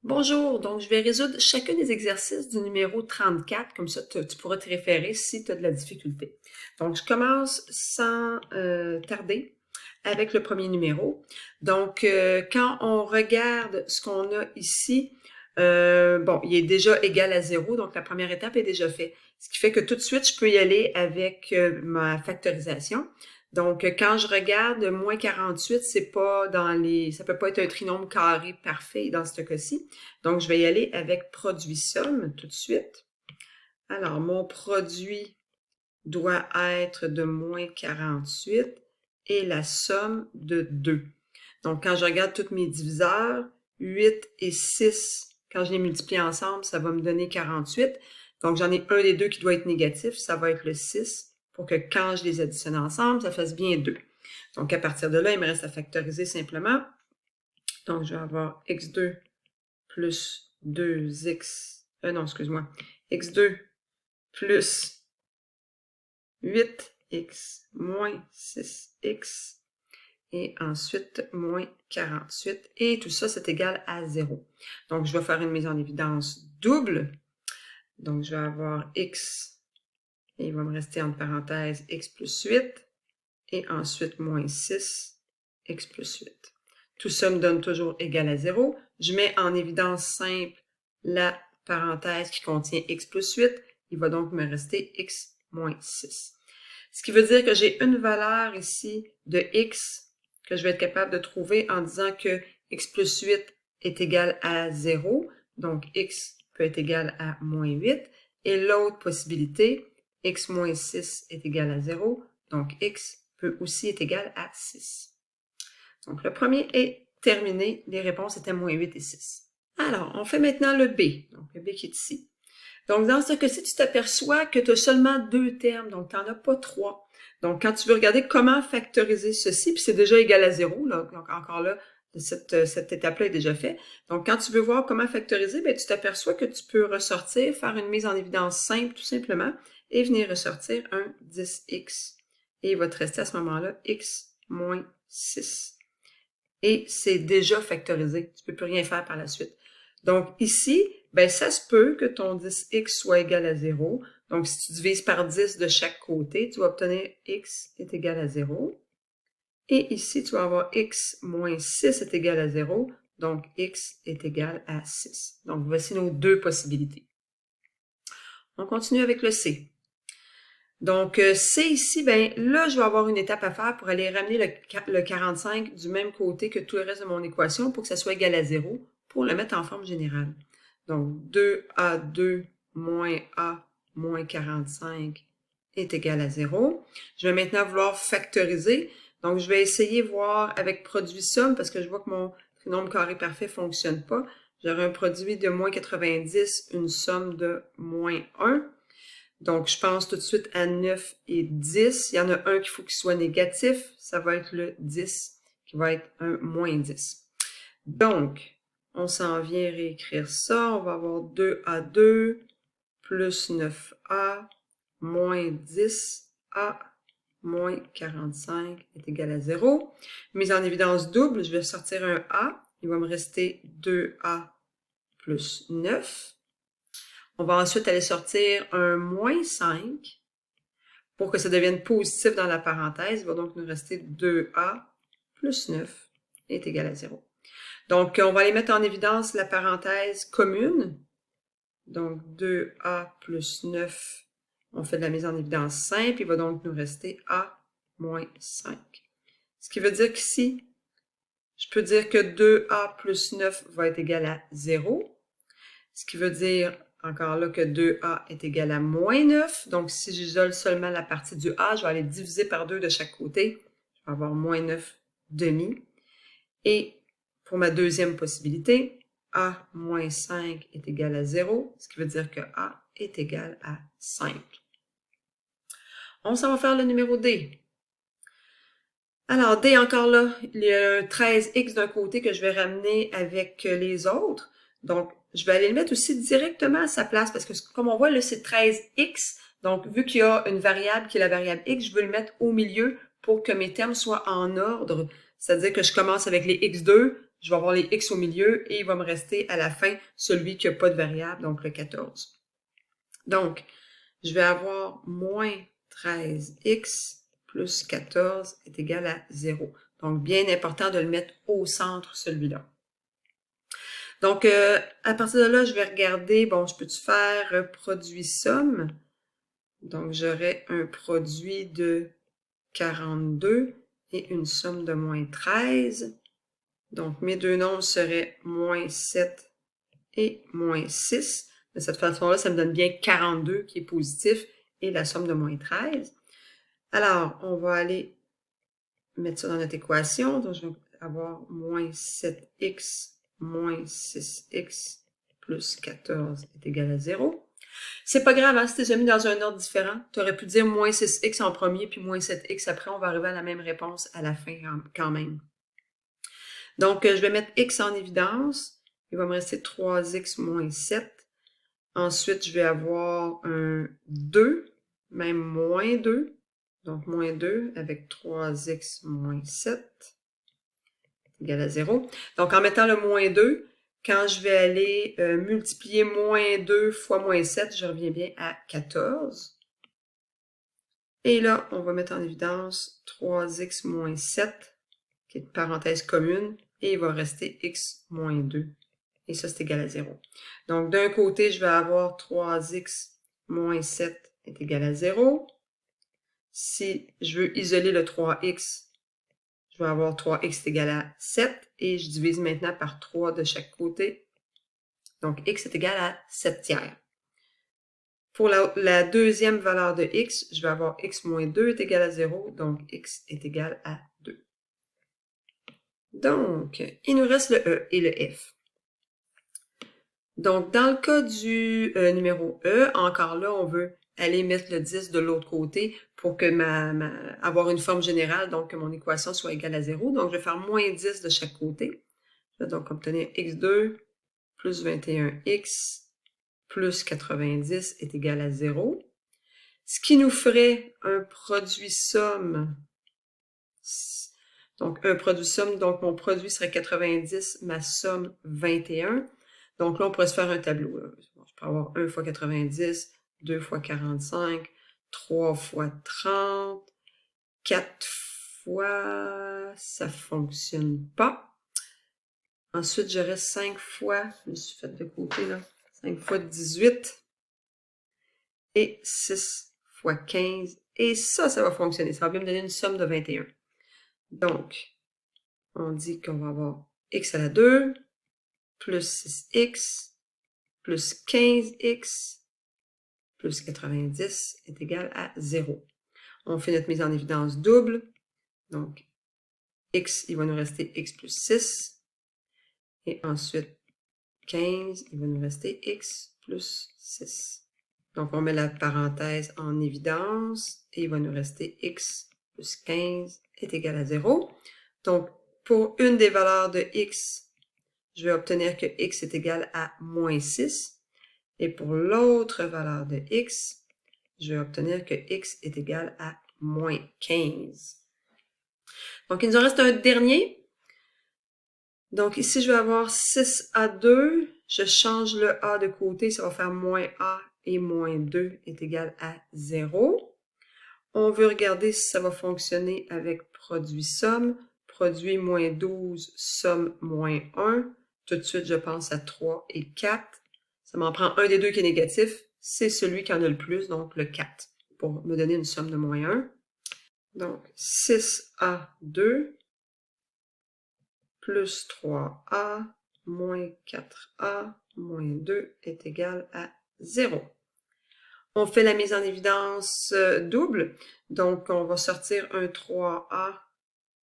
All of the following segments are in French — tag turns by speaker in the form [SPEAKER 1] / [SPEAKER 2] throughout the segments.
[SPEAKER 1] Bonjour, donc je vais résoudre chacun des exercices du numéro 34, comme ça tu pourras te référer si tu as de la difficulté. Donc je commence sans tarder avec le premier numéro. Donc quand on regarde ce qu'on a ici, bon, il est déjà égal à 0, donc la première étape est déjà faite. Ce qui fait que tout de suite, je peux y aller avec ma factorisation. Donc, quand je regarde moins 48, c'est pas ça peut pas être un trinôme carré parfait dans ce cas-ci. Donc, je vais y aller avec produit somme tout de suite. Alors, mon produit doit être de moins 48 et la somme de 2. Donc, quand je regarde tous mes diviseurs, 8 et 6, quand je les multiplie ensemble, ça va me donner 48. Donc, j'en ai un des deux qui doit être négatif, ça va être le 6, pour que quand je les additionne ensemble, ça fasse bien 2. Donc, à partir de là, il me reste à factoriser simplement. Donc, je vais avoir x2 plus 2x, non, excuse-moi, x2 plus 8x moins 6x et ensuite moins 48. Et tout ça, c'est égal à 0. Donc, je vais faire une mise en évidence double. Donc, je vais avoir x, et il va me rester entre parenthèses x plus 8, et ensuite moins 6, x plus 8. Tout ça me donne toujours égal à 0. Je mets en évidence simple la parenthèse qui contient x plus 8. Il va donc me rester x moins 6. Ce qui veut dire que j'ai une valeur ici de x que je vais être capable de trouver en disant que x plus 8 est égal à 0. Donc, x peut être égal à moins 8. Et l'autre possibilité, x moins 6 est égal à 0. Donc, x peut aussi être égal à 6. Donc, le premier est terminé. Les réponses étaient moins 8 et 6. Alors, on fait maintenant le B. Donc, le B qui est ici. Donc, dans ce cas-ci, tu t'aperçois que tu as seulement deux termes, donc tu n'en as pas trois. Donc, quand tu veux regarder comment factoriser ceci, puis c'est déjà égal à 0, là, donc encore là, cette étape-là est déjà faite. Donc, quand tu veux voir comment factoriser, bien, tu t'aperçois que tu peux ressortir, faire une mise en évidence simple, tout simplement, et venir ressortir un 10x. Et il va te rester à ce moment-là x moins 6. Et c'est déjà factorisé. Tu ne peux plus rien faire par la suite. Donc, ici, ben, ça se peut que ton 10x soit égal à 0. Donc, si tu divises par 10 de chaque côté, tu vas obtenir x est égal à 0. Et ici, tu vas avoir x moins 6 est égal à 0. Donc, x est égal à 6. Donc, voici nos deux possibilités. On continue avec le C. Donc, C ici, ben là, je vais avoir une étape à faire pour aller ramener le 45 du même côté que tout le reste de mon équation pour que ça soit égal à 0 pour le mettre en forme générale. Donc, 2A2 moins A moins 45 est égal à 0. Je vais maintenant vouloir factoriser. Donc, je vais essayer de voir avec produit somme parce que je vois que mon trinôme carré parfait ne fonctionne pas. J'aurai un produit de moins 90, une somme de moins 1. Donc, je pense tout de suite à 9 et 10. Il y en a un qu'il faut qu'il soit négatif. Ça va être le 10 qui va être un moins 10. Donc, on s'en vient réécrire ça. On va avoir 2A2 plus 9A moins 10A moins 45 est égal à 0. Mise en évidence double, je vais sortir un A. Il va me rester 2A plus 9. On va ensuite aller sortir un moins 5 pour que ça devienne positif dans la parenthèse. Il va donc nous rester 2A plus 9 est égal à 0. Donc, on va aller mettre en évidence la parenthèse commune. Donc, 2A plus 9, on fait de la mise en évidence simple. Il va donc nous rester A moins 5. Ce qui veut dire qu'ici, je peux dire que 2A plus 9 va être égal à 0. Ce qui veut dire encore là que 2A est égal à moins 9. Donc, si j'isole seulement la partie du A, je vais aller diviser par 2 de chaque côté. Je vais avoir moins 9 demi. Et pour ma deuxième possibilité, A moins 5 est égal à 0, ce qui veut dire que A est égal à 5. On s'en va faire le numéro D. Alors, D, encore là, il y a 13x d'un côté que je vais ramener avec les autres. Donc, je vais aller le mettre aussi directement à sa place parce que comme on voit là, c'est 13x. Donc, vu qu'il y a une variable qui est la variable x, je veux le mettre au milieu pour que mes termes soient en ordre. C'est-à-dire que je commence avec les x2, je vais avoir les x au milieu et il va me rester à la fin celui qui n'a pas de variable, donc le 14. Donc, je vais avoir moins 13x plus 14 est égal à 0. Donc, bien important de le mettre au centre, celui-là. Donc, à partir de là, je vais regarder, bon, je peux-tu faire produit somme? Donc, j'aurai un produit de 42 et une somme de moins 13. Donc, mes deux nombres seraient moins 7 et moins 6. De cette façon-là, ça me donne bien 42 qui est positif et la somme de moins 13. Alors, on va aller mettre ça dans notre équation. Donc, je vais avoir moins 7x moins 6x plus 14 est égal à 0. C'est pas grave, hein, si tu les as mis dans un ordre différent. Tu aurais pu dire moins 6x en premier, puis moins 7x après. On va arriver à la même réponse à la fin quand même. Donc, je vais mettre x en évidence. Il va me rester 3x moins 7. Ensuite, je vais avoir un 2, même moins 2. Donc, moins 2 avec 3x moins 7 égale à 0. Donc, en mettant le moins 2, quand je vais aller multiplier moins 2 fois moins 7, je reviens bien à 14. Et là, on va mettre en évidence 3x moins 7, qui est une parenthèse commune, et il va rester x moins 2. Et ça, c'est égal à 0. Donc, d'un côté, je vais avoir 3x moins 7 est égal à 0. Si je veux isoler le 3x, je vais avoir 3x est égal à 7. Et je divise maintenant par 3 de chaque côté. Donc, x est égal à 7 tiers. Pour la deuxième valeur de x, je vais avoir x moins 2 est égal à 0. Donc, x est égal à 2. Donc, il nous reste le E et le F. Donc, dans le cas du numéro E, encore là, on veut aller mettre le 10 de l'autre côté pour que avoir une forme générale, donc que mon équation soit égale à 0. Donc, je vais faire moins 10 de chaque côté. Je vais donc obtenir x2 plus 21x plus 90 est égal à 0. Ce qui nous ferait un produit somme. Donc, un produit somme, donc mon produit serait 90, ma somme 21. Donc là, on pourrait se faire un tableau. Je peux avoir 1 fois 90, 2 fois 45, 3 fois 30, 4 fois... ça fonctionne pas. Ensuite, j'aurais 5 fois... je me suis fait de côté là. 5 fois 18. Et 6 fois 15. Et ça va fonctionner. Ça va bien me donner une somme de 21. Donc, on dit qu'on va avoir x à la 2, plus 6x, plus 15x, plus 90 est égal à 0. On fait notre mise en évidence double. Donc, x, il va nous rester x plus 6. Et ensuite, 15, il va nous rester x plus 6. Donc, on met la parenthèse en évidence et il va nous rester x plus 15 est égal à 0. Donc, pour une des valeurs de x, je vais obtenir que x est égal à moins 6. Et pour l'autre valeur de x, je vais obtenir que x est égal à moins 15. Donc, il nous en reste un dernier. Donc, ici, je vais avoir 6a2. Je change le a de côté, ça va faire moins a et moins 2 est égal à 0. On veut regarder si ça va fonctionner avec produit somme. Produit moins 12, somme moins 1. Tout de suite, je pense à 3 et 4. Ça m'en prend un des deux qui est négatif. C'est celui qui en a le plus, donc le 4, pour me donner une somme de moins 1. Donc, 6a2 plus 3a moins 4a moins 2 est égal à 0. On fait la mise en évidence double. Donc, on va sortir un 3a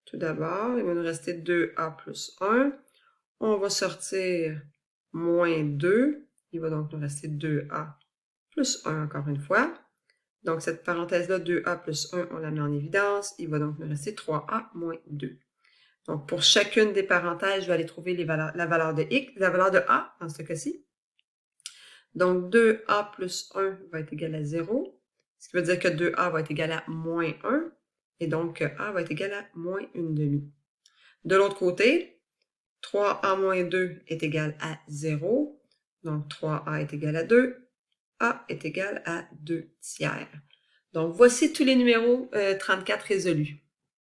[SPEAKER 1] tout d'abord. Il va nous rester 2a plus 1. On va sortir moins 2. Il va donc nous rester 2a plus 1 encore une fois. Donc, cette parenthèse-là, 2a plus 1, on la met en évidence. Il va donc nous rester 3a moins 2. Donc, pour chacune des parenthèses, je vais aller trouver la valeur de x, la valeur de a dans ce cas-ci. Donc, 2a plus 1 va être égal à 0. Ce qui veut dire que 2a va être égal à moins 1. Et donc, a va être égal à moins 1/2. De l'autre côté, 3a moins 2 est égal à 0. Donc, 3a est égal à 2. A est égal à 2 tiers. Donc, voici tous les numéros 34 résolus.